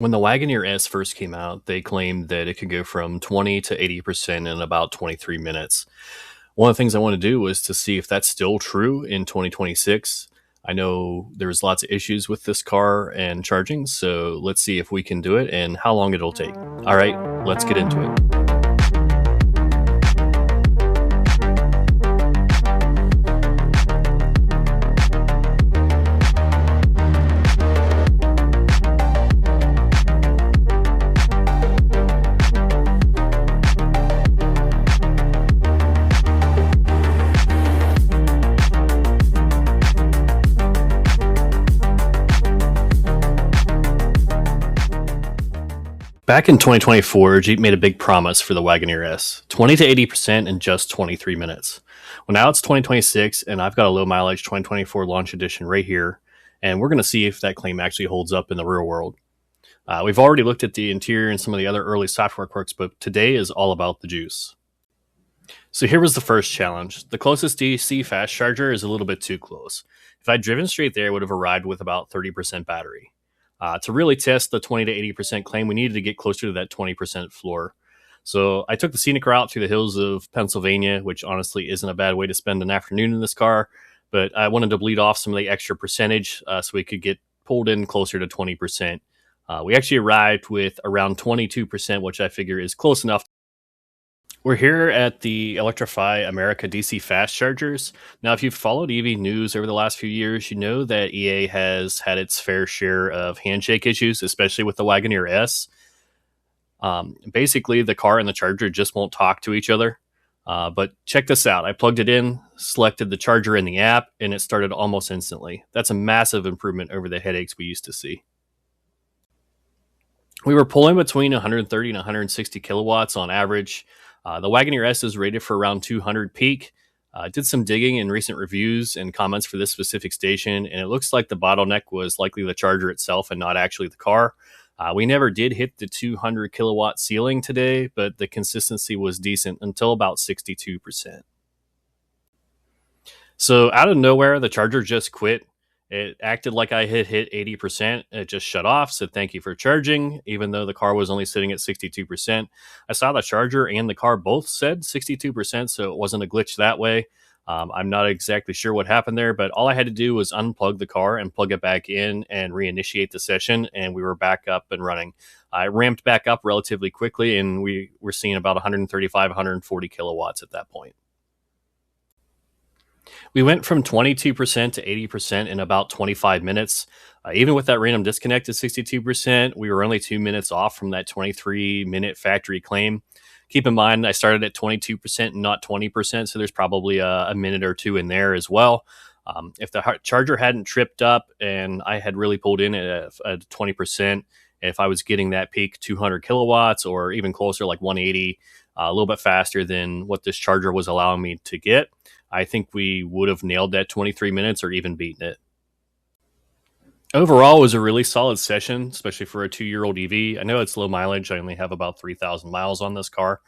When the Wagoneer S first came out, they claimed that it could go from 20 to 80% in about 23 minutes. One of the things I want to do was to see if that's still true in 2026. I know there's lots of issues with this car and charging, so let's see if we can do it and how long it'll take. All right, let's get into it. Back in 2024, Jeep made a big promise for the Wagoneer S, 20 to 80% in just 23 minutes. Well, now it's 2026, and I've got a low mileage 2024 Launch Edition right here, and we're going to see if that claim actually holds up in the real world. We've already looked at the interior and some of the other early software quirks, but today is all about the juice. So here was the first challenge. The closest DC fast charger is a little bit too close. If I'd driven straight there, it would have arrived with about 30% battery. To really test the 20 to 80% claim, we needed to get closer to that 20% floor. So I took the scenic route through the hills of Pennsylvania, which honestly isn't a bad way to spend an afternoon in this car, but I wanted to bleed off some of the extra percentage so we could get pulled in closer to 20%. We actually arrived with around 22%, which I figure is close enough. We're here at the Electrify America DC fast chargers. Now, if you've followed EV news over the last few years, you know that EA has had its fair share of handshake issues, especially with the Wagoneer S. Basically, the car and the charger just won't talk to each other. But check this out. I plugged it in, selected the charger in the app, and it started almost instantly. That's a massive improvement over the headaches we used to see. We were pulling between 130 and 160 kilowatts on average. The Wagoneer S is rated for around 200 peak. Did some digging in recent reviews and comments for this specific station, and it looks like the bottleneck was likely the charger itself and not actually the car. We never did hit the 200 kilowatt ceiling today, but the consistency was decent until about 62%. So out of nowhere, the charger just quit. It acted like I had hit 80%. It just shut off, said thank you for charging, even though the car was only sitting at 62%. I saw the charger and the car both said 62%, so it wasn't a glitch that way. I'm not exactly sure what happened there, but all I had to do was unplug the car and plug it back in and reinitiate the session, and we were back up and running. I ramped back up relatively quickly, and we were seeing about 135, 140 kilowatts at that point. We went from 22% to 80% in about 25 minutes. Even with that random disconnect at 62%, we were only 2 minutes off from that 23-minute factory claim. Keep in mind, I started at 22% and not 20%, so there's probably a minute or two in there as well. If the charger hadn't tripped up and I had really pulled in at 20%, if I was getting that peak 200 kilowatts or even closer, like 180, a little bit faster than what this charger was allowing me to get, I think we would have nailed that 23 minutes or even beaten it. Overall, it was a really solid session, especially for a 2-year-old EV. I know it's low mileage. I only have about 3,000 miles on this car,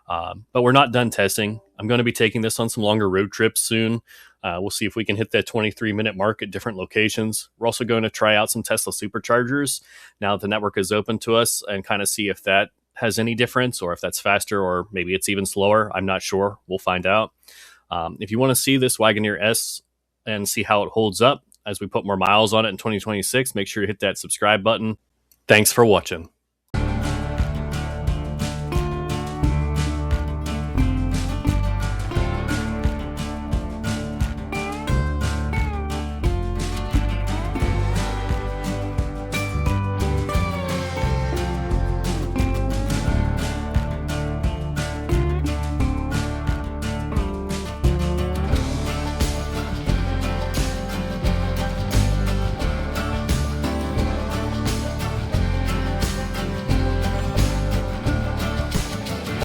but we're not done testing. I'm going to be taking this on some longer road trips soon. We'll see if we can hit that 23-minute mark at different locations. We're also going to try out some Tesla superchargers now that the network is open to us and kind of see if that has any difference or if that's faster or maybe it's even slower. I'm not sure. We'll find out. If you want to see this Wagoneer S and see how it holds up as we put more miles on it in 2026, make sure to hit that subscribe button. Thanks for watching.